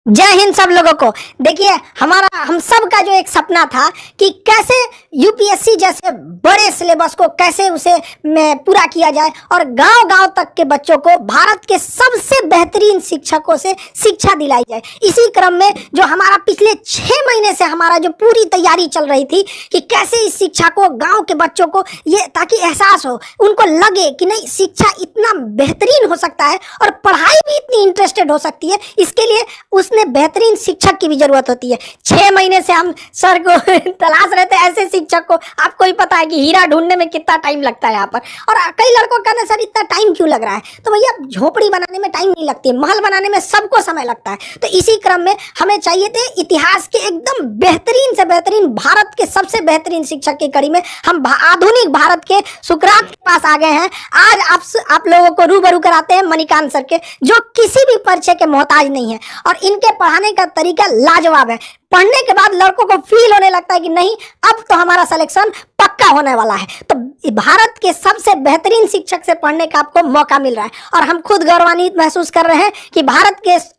जय हिंद सब लोगों को। देखिए, हम सब का जो एक सपना था कि कैसे यूपीएससी जैसे बड़े सिलेबस को कैसे उसे में पूरा किया जाए और गांव-गांव तक के बच्चों को भारत के सबसे बेहतरीन शिक्षकों से शिक्षा दिलाई जाए। इसी क्रम में जो हमारा पिछले 6 महीने से हमारा जो पूरी तैयारी चल रही थी कि कैसे इस शिक्षा को गांव के बच्चों को ये ताकि एहसास हो, उनको लगे कि नहीं, शिक्षा इतना बेहतरीन हो सकता है और पढ़ाई भी इतनी इंटरेस्टेड हो सकती है। इसके लिए उसने बेहतरीन शिक्षक की भी जरूरत होती है। 6 महीने से हम सर को तलाश रहे थे ऐसे शिक्षक को। आपको ही पता है कि हीरा ढूंढने में कितना टाइम लगता है यहाँ पर। और कई लड़कों का ना, सर इतना टाइम क्यों लग रहा है? तो भैया, झोपड़ी बनाने में टाइम नहीं लगती है, महल बनाने में सबको समय लगता है। तो इसी क्रम में हमें चाहिए थे इतिहास के एकदम बेहतरीन से बेहतरीन, भारत के सबसे बेहतरीन शिक्षक की कड़ी में हम आधुनिक भारत के सुकरात के पास आ गए हैं। आज आप लोगों को रूबरू कराते हैं मणिकांत सर के, जो किसी भी परिचय के मोहताज नहीं है और इनके पढ़ाने का तरीका लाजवाब है। पढ़ने के बाद लड़कों को फील होने लगता है कि नहीं, अब तो हमारा सिलेक्शन पक्का होने वाला है। तो भारत के सबसे बेहतरीन शिक्षक से पढ़ने का आपको मौका मिल रहा है और हम खुद गौरवान्वित महसूस कर रहे हैं कि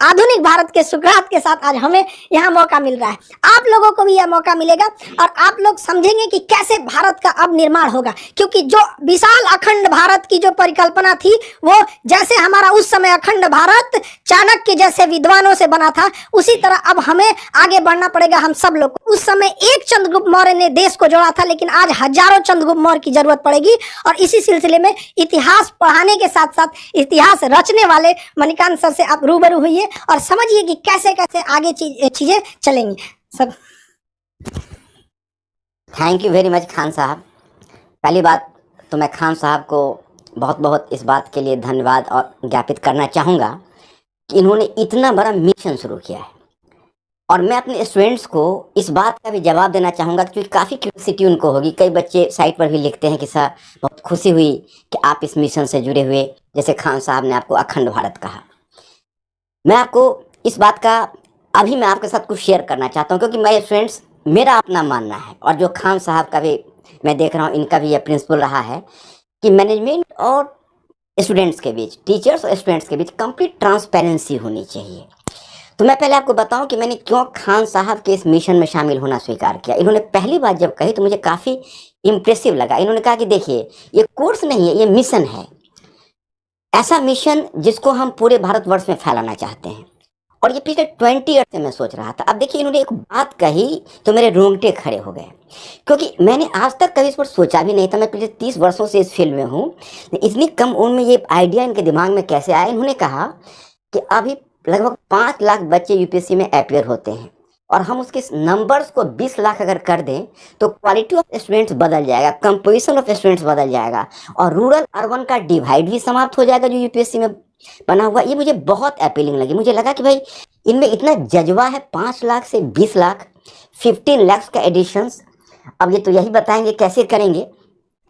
आधुनिक भारत के सुकरात के साथ आज हमें यहाँ मौका मिल रहा है। आप लोगों को भी यह मौका मिलेगा और आप लोग समझेंगे कि कैसे भारत का अब निर्माण होगा, क्योंकि जो विशाल अखंड भारत की जो परिकल्पना थी, वो जैसे हमारा उस समय अखंड भारत चाणक्य जैसे विद्वानों से बना था, उसी तरह अब हमें आगे बढ़ना पड़ेगा हम सब लोग को। उस समय एक चंद्रगुप्त मौर्य ने देश को जोड़ा था, लेकिन आज हजारों चंद्रगुप्त मौर्य की जरूरत पड़ेगी। और इसी सिलसिले में इतिहास पढ़ाने के साथ साथ इतिहास रचने वाले मणिकांत सर से आप रूबरू हुइए और समझिए कि कैसे कैसे आगे चीजें चलेंगी। Sir, thank you very much Khan साहब। पहली बात तो मैं खान साहब को बहुत बहुत इस बात के लिए धन्यवाद और ज्ञापित करना चाहूँगा कि इन्होंने इतना बड़ा मिशन शुरू किया है। और मैं अपने स्टूडेंट्स को इस बात का भी जवाब देना चाहूँगा, क्योंकि काफ़ी क्यूरियोसिटी उनको होगी। कई बच्चे साइट पर भी लिखते हैं कि सर बहुत खुशी हुई कि आप इस मिशन से जुड़े हुए, जैसे खान साहब ने आपको अखंड भारत कहा। मैं आपको इस बात का अभी मैं आपके साथ कुछ शेयर करना चाहता हूँ, क्योंकि मेरे फ्रेंड्स, मेरा अपना मानना है और जो खान साहब का भी मैं देख रहा हूँ, इनका भी यह प्रिंसिपल रहा है कि मैनेजमेंट और स्टूडेंट्स के बीच, टीचर्स और स्टूडेंट्स के बीच कंप्लीट ट्रांसपेरेंसी होनी चाहिए। तो मैं पहले आपको बताऊं कि मैंने क्यों खान साहब के इस मिशन में शामिल होना स्वीकार किया। इन्होंने पहली बात जब कही तो मुझे काफ़ी इम्प्रेसिव लगा। इन्होंने कहा कि देखिए, ये कोर्स नहीं है, ये मिशन है। ऐसा मिशन जिसको हम पूरे भारतवर्ष में फैलाना चाहते हैं। और ये पिछले 20 ईयर से मैं सोच रहा था। अब देखिए, इन्होंने एक बात कही तो मेरे रोंगटे खड़े हो गए, क्योंकि मैंने आज तक कभी इस पर सोचा भी नहीं था। मैं पिछले 30 वर्षों से इस फील्ड में हूँ। इतनी कम उम्र में ये आइडिया इनके दिमाग में कैसे आया? इन्होंने कहा कि अभी लगभग 5 लाख बच्चे यूपीएससी में अपीयर होते हैं और हम उसके नंबर्स को 20 लाख अगर कर दें तो क्वालिटी ऑफ स्टूडेंट्स बदल जाएगा, कंपोजिशन ऑफ स्टूडेंट्स बदल जाएगा और रूरल अर्बन का डिवाइड भी समाप्त हो जाएगा जो यूपीएससी में बना हुआ। ये मुझे बहुत अपीलिंग लगी। मुझे लगा कि भाई, इनमें इतना जज्बा है। 5 लाख से 20 लाख, 15 लाख का एडिशंस। अब ये तो यही बताएंगे कैसे करेंगे,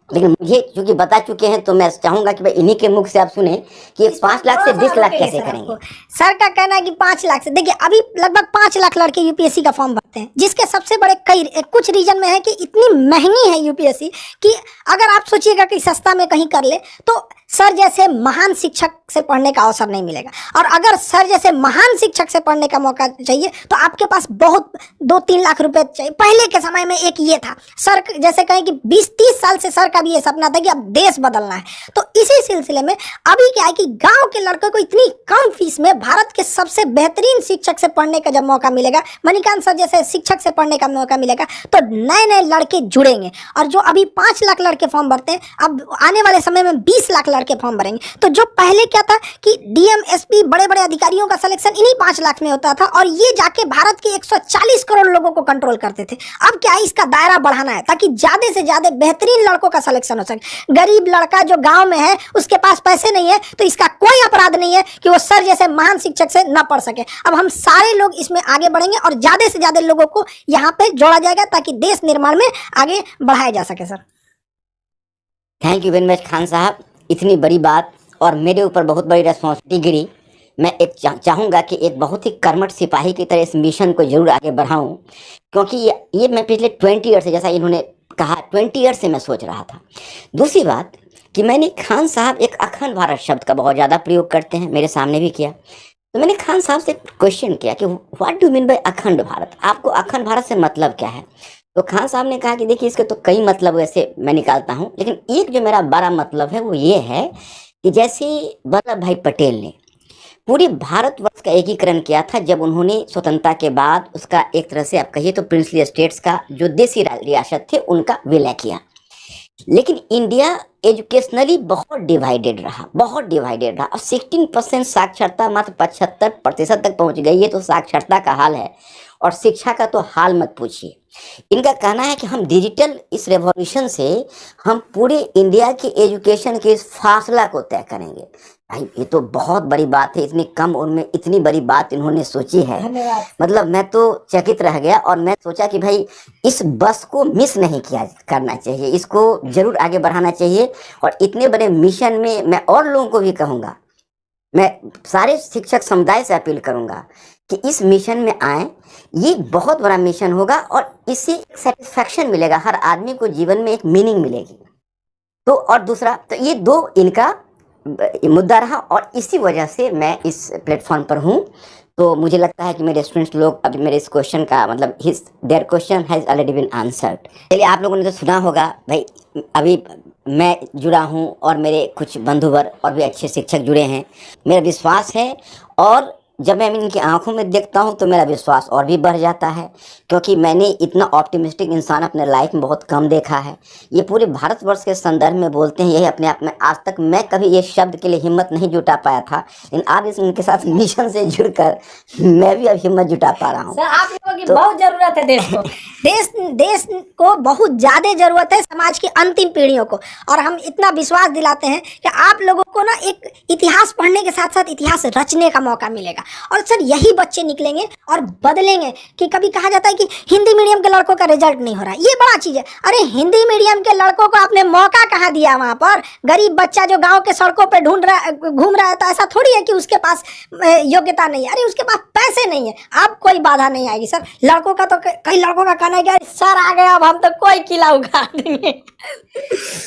लेकिन मुझे चूंकि बता चुके हैं तो मैं चाहूंगा कि भाई इन्हीं के मुख से आप सुने कि 5 लाख से 20 लाख कैसे करेंगे। सर का कहना है कि 5 लाख से, देखिए अभी लगभग 5 लाख लड़के यूपीएससी का फॉर्म भरते हैं, जिसके सबसे बड़े कुछ रीजन में है कि इतनी महंगी है यूपीएससी कि अगर आप सोचिएगा कि सस्ता में कहीं कर ले तो सर जैसे महान शिक्षक से पढ़ने का अवसर नहीं मिलेगा। और अगर सर जैसे महान शिक्षक से पढ़ने का मौका चाहिए तो आपके पास बहुत 2-3 लाख रुपए चाहिए। पहले के समय में एक ये था, सर जैसे कहें कि 20-30 साल से सर का भी ये सपना था कि अब देश बदलना है। तो इसी सिलसिले में अभी क्या है कि गांव के लड़कों को इतनी कम फीस में भारत के सबसे बेहतरीन शिक्षक से पढ़ने का जब मौका मिलेगा, मणिकांत सर जैसे शिक्षक से पढ़ने का मौका मिलेगा, तो नए नए लड़के जुड़ेंगे। और जो अभी 5 लाख लड़के फॉर्म भरते हैं, अब आने वाले समय में 20 लाख लड़के फॉर्म भरेंगे। तो जो पहले क्या था कि डीएम, एसपी, बड़े बड़े अधिकारियों का सिलेक्शन इन्हीं 5 लाख में होता था और ये जाके भारत के 140 करोड़ लोगों को कंट्रोल करते थे। अब क्या है, इसका दायरा बढ़ाना है ताकि ज्यादा से ज्यादा बेहतरीन लड़कों का सिलेक्शन हो सके। गरीब लड़का जो गांव में है, उसके पास पैसे नहीं है, तो इसका कोई अपराध नहीं है कि वो सर जैसे महान शिक्षक से न पढ़ सके। अब हम सारे लोग इसमें आगे बढ़ेंगे और ज्यादा से ज्यादा लोगों को यहाँ पे जोड़ा जाएगा ताकि देश निर्माण में आगे बढ़ाया जा सके। Sir, thank you very much Khan साहब। इतनी बड़ी बात और मेरे ऊपर बहुत बड़ी रिस्पॉन्सिबिलिटी गिरी। मैं एक चाहूँगा कि एक बहुत ही कर्मठ सिपाही की तरह इस मिशन को जरूर आगे बढ़ाऊँ, क्योंकि ये मैं पिछले 20 ईयर से, जैसा इन्होंने कहा, 20 ईयर से मैं सोच रहा था। दूसरी बात कि मैंने खान साहब एक अखंड भारत शब्द का बहुत ज़्यादा प्रयोग करते हैं, मेरे सामने भी किया। तो मैंने खान साहब से क्वेश्चन किया कि व्हाट डू मीन बाय अखंड भारत, आपको अखंड भारत से मतलब क्या है। तो खान साहब ने कहा कि देखिए इसके तो कई मतलब वैसे मैं निकालता हूँ, लेकिन एक जो मेरा बड़ा मतलब है वो ये है कि जैसे वल्लभ भाई पटेल ने पूरे भारतवर्ष का एकीकरण किया था जब उन्होंने स्वतंत्रता के बाद उसका एक तरह से आप कहिए तो प्रिंसली स्टेट्स का जो देसी रियासत थे उनका विलय किया। लेकिन इंडिया एजुकेशनली बहुत डिवाइडेड रहा, बहुत डिवाइडेड रहा, और 16% साक्षरता मात्र 75% तक पहुंच गई है। तो साक्षरता का हाल है और शिक्षा का तो हाल मत पूछिए। इनका कहना है कि हम डिजिटल इस रेवोल्यूशन से हम पूरे इंडिया की एजुकेशन के इस फासला को तय करेंगे। भाई ये तो बहुत बड़ी बात है, इतनी कम उम्र में इतनी बड़ी बात इन्होंने सोची है। धन्यवाद। मतलब मैं तो चकित रह गया और मैं सोचा कि भाई इस बस को मिस नहीं किया करना चाहिए, इसको जरूर आगे बढ़ाना चाहिए। और इतने बड़े मिशन में मैं और लोगों को भी कहूँगा, मैं सारे शिक्षक समुदाय से अपील करूँगा कि इस मिशन में आए। ये बहुत बड़ा मिशन होगा और इससे एक सेटिस्फैक्शन मिलेगा, हर आदमी को जीवन में एक मीनिंग मिलेगी। तो और दूसरा तो ये दो इनका मुद्दा रहा और इसी वजह से मैं इस प्लेटफॉर्म पर हूँ। तो मुझे लगता है कि मेरे स्टूडेंट्स लोग अभी मेरे इस क्वेश्चन का मतलब their question has already been answered. चलिए आप लोगों ने तो सुना होगा भाई, अभी मैं जुड़ा हूँ और मेरे कुछ बंधुवर और भी अच्छे शिक्षक जुड़े हैं। मेरा विश्वास है और जब मैं इनकी आंखों में देखता हूँ तो मेरा विश्वास और भी बढ़ जाता है, क्योंकि मैंने इतना ऑप्टिमिस्टिक इंसान अपने लाइफ में बहुत कम देखा है। ये पूरे भारतवर्ष के संदर्भ में बोलते हैं, यही अपने आप में आज तक मैं कभी ये शब्द के लिए हिम्मत नहीं जुटा पाया था, लेकिन अब इनके साथ मिशन से जुड़कर मैं भी अब हिम्मत जुटा पा रहा हूँ। सर आप लोगों की बहुत जरूरत है देश को, देश को बहुत ज्यादा जरूरत है, समाज की अंतिम पीढ़ियों को। और हम इतना विश्वास दिलाते हैं कि आप लोगों को ना एक इतिहास पढ़ने के साथ साथ इतिहास रचने का मौका मिलेगा। और सर यही बच्चे निकलेंगे और बदलेंगे। कि कभी कहा जाता है कि हिंदी मीडियम के लड़कों का रिजल्ट नहीं हो रहा है, ये बड़ा चीज है। अरे हिंदी मीडियम के लड़कों को आपने मौका कहाँ दिया? वहां पर गरीब बच्चा जो गांव के सड़कों पे घूम रहा है, तो ऐसा थोड़ी है कि उसके पास योग्यता नहीं है। अरे उसके पास पैसे नहीं है, अब कोई बाधा नहीं आएगी सर। लड़कों का तो कई लड़कों का कहना है कि सर आ गया अब हम तो कोई किला उखाड़ देंगे।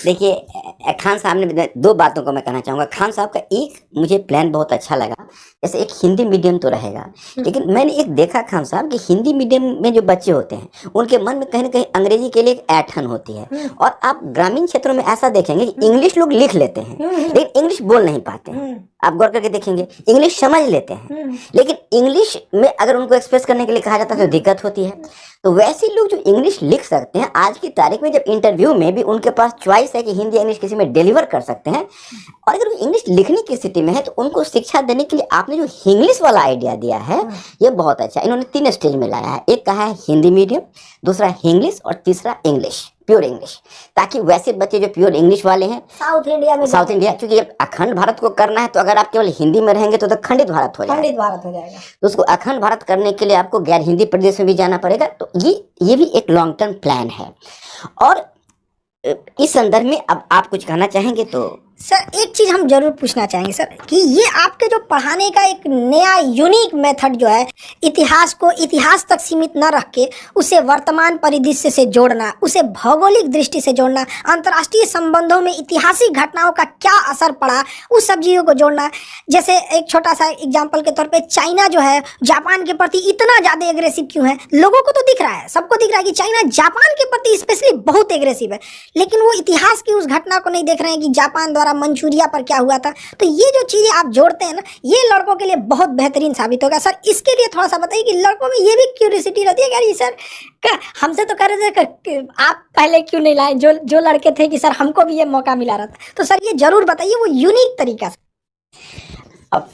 देखिए खान साहब ने दो बातों को मैं कहना चाहूँगा। खान साहब का एक मुझे प्लान बहुत अच्छा लगा, जैसे एक हिंदी मीडियम तो रहेगा, लेकिन मैंने एक देखा खान साहब कि हिंदी मीडियम में जो बच्चे होते हैं उनके मन में कहीं ना कहीं अंग्रेजी के लिए एक ऐंठन होती है। और आप ग्रामीण क्षेत्रों में ऐसा देखेंगे कि इंग्लिश लोग लिख लेते हैं लेकिन इंग्लिश बोल नहीं पाते हैं। आप गौर करके देखेंगे इंग्लिश समझ लेते हैं लेकिन इंग्लिश में अगर उनको एक्सप्रेस करने के लिए कहा जाता है तो दिक्कत होती है। तो वैसे लोग जो इंग्लिश लिख सकते हैं, आज की तारीख में जब इंटरव्यू में भी उनके पास चॉइस है कि हिंदी इंग्लिश किसी में डिलीवर कर सकते हैं, और अगर वो इंग्लिश लिखने की स्थिति में है तो उनको शिक्षा देने के लिए आपने जो इंग्लिश वाला आइडिया दिया है ये बहुत अच्छा। इन्होंने 3 स्टेज में लाया है, एक कहा है हिंदी मीडियम, दूसरा इंग्लिश और तीसरा इंग्लिश, प्योर इंग्लिश, ताकि वैसे बच्चे जो प्योर इंग्लिश वाले हैं साउथ इंडिया, क्योंकि अखंड भारत को करना है तो अगर आप केवल हिंदी में रहेंगे तो खंडित भारत हो जाएगा। तो उसको अखंड भारत करने के लिए आपको गैर हिंदी प्रदेश में भी जाना पड़ेगा। तो ये भी एक लॉन्ग टर्म प्लान है। और इस संदर्भ में अब आप कुछ कहना चाहेंगे? तो सर एक चीज हम जरूर पूछना चाहेंगे सर कि ये आपके जो पढ़ाने का एक नया यूनिक मेथड जो है, इतिहास को इतिहास तक सीमित न रख के उसे वर्तमान परिदृश्य से जोड़ना, उसे भौगोलिक दृष्टि से जोड़ना, अंतर्राष्ट्रीय संबंधों में ऐतिहासिक घटनाओं का क्या असर पड़ा उस सब चीज़ों को जोड़ना। जैसे एक छोटा सा एग्जाम्पल के तौर पर चाइना जो है जापान के प्रति इतना ज़्यादा एग्रेसिव क्यों है? लोगों को तो दिख रहा है, सबको दिख रहा है कि चाइना जापान के प्रति स्पेशली बहुत एग्रेसिव है, लेकिन वो इतिहास की उस घटना को नहीं देख रहे हैं कि जापान द्वारा मंचूरिया पर क्या हुआ था। तो ये जो चीजें आप जोड़ते हैं ना, ये लड़कों के लिए बहुत बेहतरीन साबित होगा। सर इसके लिए थोड़ा सा बताइए कि लड़कों में ये भी क्यूरियोसिटी रहती है कि अरे सर हमसे तो कर रहे थे आप पहले क्यों नहीं लाए, जो लड़के थे कि सर हमको भी ये मौका मिला रहा था। तो सर ये जरूर बताइए वो यूनिक तरीका से। अब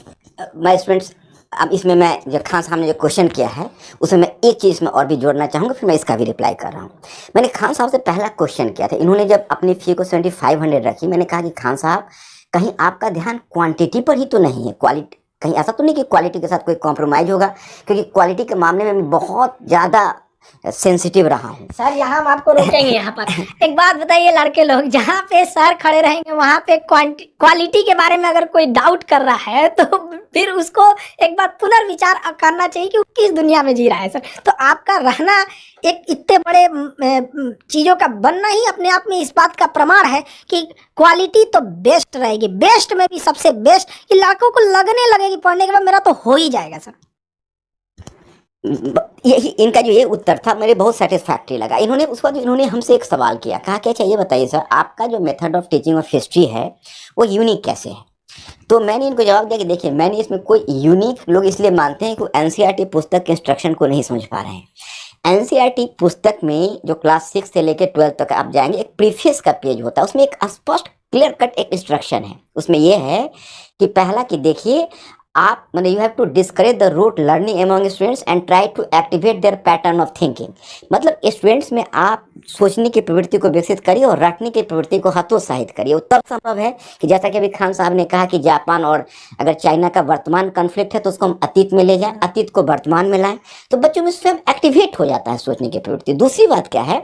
माय स्टूडेंट्स, अब इसमें मैं जो खान साहब ने जो क्वेश्चन किया है उसमें मैं एक चीज़ में और भी जोड़ना चाहूँगा, फिर मैं इसका भी रिप्लाई कर रहा हूँ। मैंने खान साहब से पहला क्वेश्चन किया था, इन्होंने जब अपनी फ़ी को 7500 रखी, मैंने कहा कि खान साहब कहीं आपका ध्यान क्वांटिटी पर ही तो नहीं है, क्वालिटी, कहीं ऐसा तो नहीं कि क्वालिटी के साथ कोई कॉम्प्रोमाइज़ होगा, क्योंकि क्वालिटी के मामले में मैं बहुत ज़्यादा सेंसिटिव रहा हूँ। सर यहाँ हम आपको रोकेंगे यहाँ पर। एक बात बताइए लड़के लोग, जहाँ पे सर खड़े रहेंगे वहाँ पे क्वालिटी के बारे में अगर कोई डाउट कर रहा है तो फिर उसको एक बार पुनर्विचार करना चाहिए कि वो किस दुनिया में जी रहा है सर। तो आपका रहना एक इतने बड़े चीज़ों का बनना ही अपने आप में इस बात का प्रमाण है कि क्वालिटी तो बेस्ट रहेगी, बेस्ट में भी सबसे बेस्ट, कि लड़कों को लगने लगेगी पढ़ने के बाद मेरा तो हो ही जाएगा सर। यही इनका जो ये उत्तर था मेरे बहुत सेटिस्फैक्टरी लगा। इन्होंने उसके बाद इन्होंने हमसे एक सवाल किया, कहा कि अच्छा ये बताइए सर, आपका जो method of teaching of history है वो यूनिक कैसे है? तो मैंने इनको जवाब दिया कि देखिए, मैंने इसमें कोई यूनिक, लोग इसलिए मानते हैं कि एनसीईआरटी पुस्तक के इंस्ट्रक्शन को नहीं समझ पा रहे हैं। एनसीईआरटी पुस्तक में जो क्लास 6 से लेकर 12 तक आप जाएंगे, एक प्रीफेस का पेज होता है, उसमें एक स्पष्ट क्लियर कट एक इंस्ट्रक्शन है। उसमें यह है कि पहला कि देखिए आप मतलब you have to discourage the rote learning among students and try to activate their pattern of thinking. मतलब स्टूडेंट्स में आप सोचने की प्रवृत्ति को विकसित करिए और रटने की प्रवृत्ति को हतोत्साहित करिए। वो तब संभव है कि जैसा कि अभी खान साहब ने कहा कि जापान और अगर चाइना का वर्तमान कन्फ्लिक्ट है तो उसको हम अतीत में ले जाएं, अतीत को वर्तमान में लाएं, तो बच्चों में स्वयं एक्टिवेट हो जाता है सोचने की प्रवृत्ति। दूसरी बात क्या है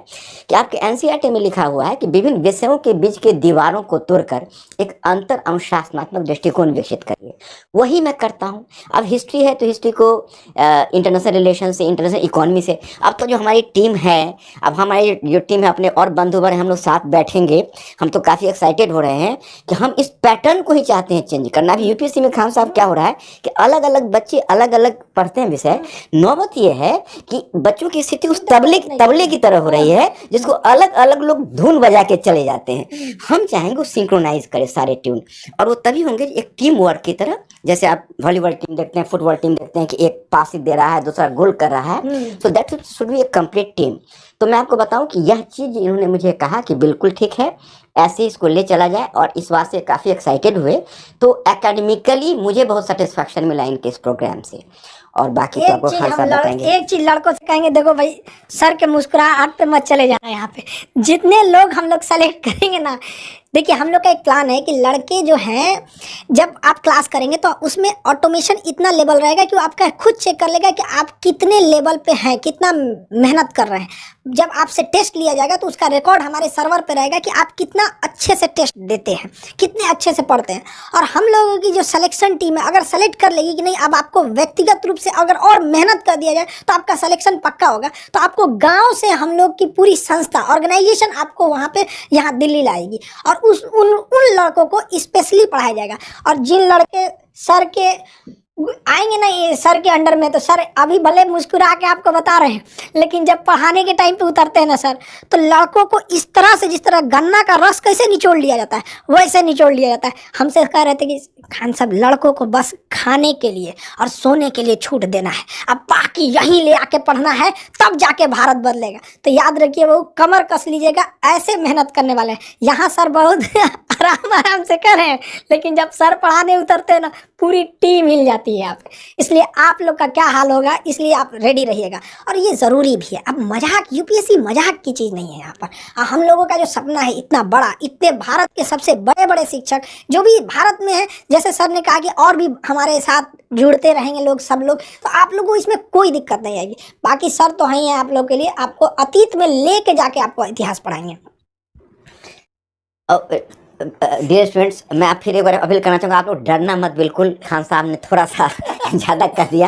कि आपके एनसीईआरटी में लिखा हुआ है कि विभिन्न विषयों के बीच के दीवारों को तोड़कर एक अंतर अनुशासनात्मक दृष्टिकोण विकसित करिए। वही मैं करता हूँ। अब हिस्ट्री है तो हिस्ट्री को इंटरनेशनल रिलेशन से, इंटरनेशनल इकोनॉमी से, अब तो जो हमारी टीम है, अब हमारी जो टीम है अपने और बंधुवर हैं, हम लोग साथ बैठेंगे, हम तो काफ़ी एक्साइटेड हो रहे हैं कि हम इस पैटर्न को ही चाहते हैं चेंज करना। अभी यूपीएससी में खान साहब क्या हो रहा है कि अलग अलग बच्चे अलग अलग पढ़ते हैं विषय। नौबत ये है कि बच्चों की स्थिति उस तबले की तरह हो रही है जिसको अलग अलग लोग धुन बजा के चले जाते हैं। हम चाहेंगे वो सिंक्रोनाइज करें सारे ट्यून, और वो तभी होंगे एक टीम वर्क की तरह। जैसे आप वॉलीबॉल टीम देखते हैं, फुटबॉल टीम देखते हैं कि एक पास दे रहा है, दूसरा गोल कर रहा है, so that should be A complete team. तो मैं आपको बताऊं कि यह चीज़ इन्होंने मुझे कहा कि बिल्कुल ठीक है, ऐसे ही इसको ले चला जाए, और इस बात से काफ़ी एक्साइटेड हुए। तो एकेडमिकली मुझे बहुत सेटिस्फैक्शन मिला इनके इस प्रोग्राम से। और बाकी तो आपको खान साहब बताएंगे। एक चीज लड़कों से कहेंगे, देखो भाई सर के मुस्कुराहट पे मत चले जाना। यहाँ पे जितने लोग हम लोग सेलेक्ट करेंगे ना, देखिए हम लोग का एक प्लान है कि लड़के जो हैं जब आप क्लास करेंगे तो उसमें ऑटोमेशन इतना लेवल रहेगा कि वो आपका खुद चेक कर लेगा कि आप कितने लेवल पे हैं, कितना मेहनत कर रहे हैं। जब आपसे टेस्ट लिया जाएगा तो उसका रिकॉर्ड हमारे सर्वर पे रहेगा कि आप कितना अच्छे से टेस्ट देते हैं, कितने अच्छे से पढ़ते हैं। और हम लोगों की जो सिलेक्शन टीम है अगर सेलेक्ट कर लेगी कि नहीं अब आपको व्यक्तिगत रूप से अगर और मेहनत कर दिया जाए तो आपका सिलेक्शन पक्का होगा, तो आपको गाँव से हम लोग की पूरी संस्था ऑर्गेनाइजेशन आपको वहाँ पे यहाँ दिल्ली लाएगी और उन लड़कों को स्पेशली पढ़ाया जाएगा। और जिन लड़के सर के आएंगे ना ये सर के अंडर में, तो सर अभी भले मुस्कुरा के आपको बता रहे हैं, लेकिन जब पढ़ाने के टाइम पे उतरते हैं ना सर, तो लड़कों को इस तरह से, जिस तरह गन्ना का रस कैसे निचोड़ लिया जाता है वैसे निचोड़ लिया जाता है। हमसे कह रहे थे कि खान साहब लड़कों को बस खाने के लिए और सोने के लिए छूट देना है, अब बाकी यहीं ले आके पढ़ना है, तब जाके भारत बदलेगा। तो याद रखिए वो कमर कस लीजिएगा, ऐसे मेहनत करने वाले हैं। यहाँ सर बहुत आराम से कर रहे हैं, लेकिन जब सर पढ़ाने उतरते हैं ना पूरी टीम हिल जाती है यहाँ पे। इसलिए आप लोग का क्या हाल होगा, इसलिए आप रेडी रहिएगा। और ये ज़रूरी भी है। अब मजाक, यूपीएससी मजाक की चीज़ नहीं है। यहाँ पर हम लोगों का जो सपना है इतना बड़ा, इतने भारत के सबसे बड़े बड़े शिक्षक जो भी भारत में हैं, जैसे सर ने कहा कि और भी हमारे साथ जुड़ते रहेंगे लोग, सब लोग, तो आप लोगों को इसमें कोई दिक्कत नहीं आएगी। बाकी सर तो हैं आप लोग के लिए, आपको अतीत में लेके जाके आपको इतिहास पढ़ाएंगे। डियर स्टूडेंट्स, मैं आप फिर एक बार अपील करना चाहूँगा, आप लोग डरना मत बिल्कुल। खान साहब ने थोड़ा सा ज़्यादा कर दिया।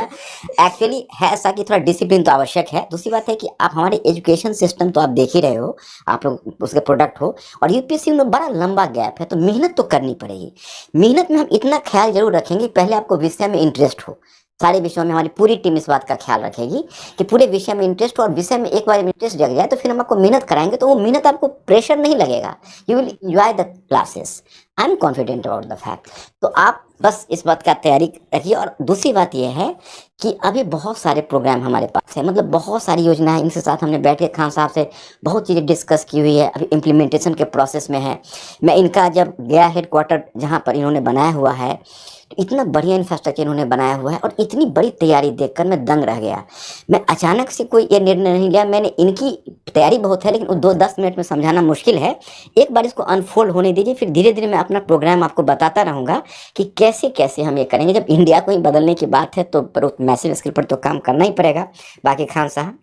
एक्चुअली है ऐसा कि थोड़ा डिसिप्लिन तो आवश्यक है। दूसरी बात है कि आप हमारे एजुकेशन सिस्टम तो आप देख ही रहे हो, आप लोग उसके प्रोडक्ट हो, और यूपीएससी में बड़ा लंबा गैप है, तो मेहनत तो करनी पड़ेगी। मेहनत में हम इतना ख्याल जरूर रखेंगे, पहले आपको विषय में इंटरेस्ट हो। सारे विषयों में हमारी पूरी टीम इस बात का ख्याल रखेगी कि पूरे विषय में इंटरेस्ट हो, और विषय में एक बार इंटरेस्ट जग जाए तो फिर हम आपको मेहनत कराएंगे, तो वो मेहनत आपको प्रेशर नहीं लगेगा, you will enjoy the classes. I am confident about the fact. तो आप बस इस बात का तैयारी रखिए। और दूसरी बात यह है कि अभी बहुत सारे प्रोग्राम हमारे पास है, मतलब बहुत सारी योजना है। इनके साथ हमने बैठ के खान साहब से बहुत चीज़ें डिस्कस की हुई है, अभी इम्प्लीमेंटेशन के प्रोसेस में है। मैं इनका जब गया हेडक्वार्टर जहाँ पर इन्होंने बनाया हुआ है, इतना बढ़िया इंफ्रास्ट्रक्चर इन्होंने बनाया हुआ है, और इतनी बड़ी तैयारी देखकर मैं दंग रह गया। मैं अचानक से कोई ये निर्णय नहीं लिया, मैंने इनकी तैयारी बहुत है लेकिन 2-10 मिनट में समझाना मुश्किल है। एक बार इसको अनफोल्ड होने दीजिए, फिर धीरे धीरे मैं अपना प्रोग्राम आपको बताता रहूँगा कि कैसे कैसे हम ये करेंगे। जब इंडिया को ही बदलने की बात है तो मैसिव स्केल पर तो काम करना ही पड़ेगा। बाकी खान साहब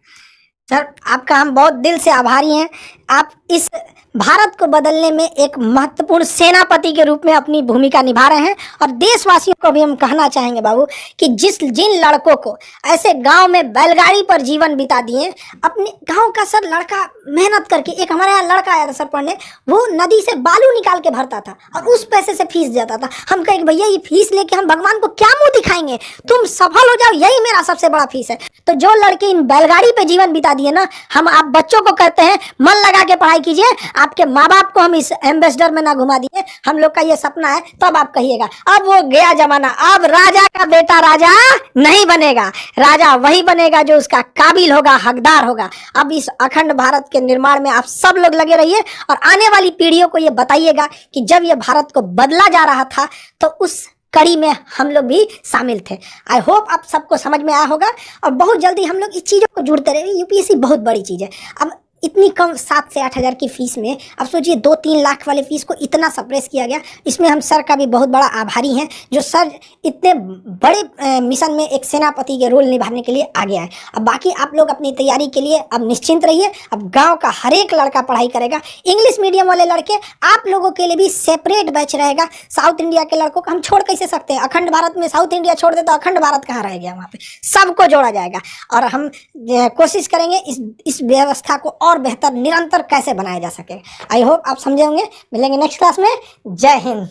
सर आपका हम बहुत दिल से आभारी हैं। आप इस भारत को बदलने में एक महत्वपूर्ण सेनापति के रूप में अपनी भूमिका निभा रहे हैं। और देशवासियों को भी हम कहना चाहेंगे बाबू कि जिन लड़कों को ऐसे गांव में बैलगाड़ी पर जीवन बिता दिए, अपने गांव का सर लड़का मेहनत करके, एक हमारे यहाँ लड़का आया था सर पढ़ने, वो नदी से बालू निकाल के भरता था और उस पैसे से फीस देता था। हम कहे कि भैया ये फीस लेके हम भगवान को क्या मुंह दिखाएंगे, तुम सफल हो जाओ, यही मेरा सबसे बड़ा फीस है। तो जो लड़के इन बैलगाड़ी पे जीवन बिता दिए ना, हम आप बच्चों को कहते हैं मन लगा के पढ़ाई कीजिए। आपके माँ बाप को हम इस एम्बेसडर में ना घुमा दिए, हम लोग का ये सपना है, तब आप कहिएगा। अब वो गया जमाना, अब राजा का बेटा राजा नहीं बनेगा, राजा वही बनेगा जो उसका काबिल होगा, हकदार होगा। अब इस अखंड भारत के निर्माण में आप सब लोग लगे रहिए और आने वाली पीढ़ियों को ये बताइएगा कि जब ये भारत को बदला जा रहा था तो उस कड़ी में हम लोग भी शामिल थे। आई होप आप सबको समझ में आया होगा और बहुत जल्दी हम लोग इस चीज़ों को जुड़ते रहेंगे। यूपीएससी बहुत बड़ी चीज़ है। अब इतनी कम 7 से 8 हज़ार की फीस में अब सोचिए 2-3 लाख वाले फीस को इतना सप्रेस किया गया। इसमें हम सर का भी बहुत बड़ा आभारी हैं, जो सर इतने बड़े मिशन में एक सेनापति के रोल निभाने के लिए आगे आए। अब बाकी आप लोग अपनी तैयारी के लिए अब निश्चिंत रहिए। अब गांव का हर एक लड़का पढ़ाई करेगा। इंग्लिश मीडियम वाले लड़के, आप लोगों के लिए भी सेपरेट बैच रहेगा। साउथ इंडिया के लड़कों को हम छोड़ कैसे सकते हैं? अखंड भारत में साउथ इंडिया छोड़ दे तो अखंड भारत कहाँ रह गया? वहाँ पे सबको जोड़ा जाएगा और हम कोशिश करेंगे इस व्यवस्था को और बेहतर निरंतर कैसे बनाया जा सके। आई होप आप समझे होंगे। मिलेंगे नेक्स्ट क्लास में। जय हिंद।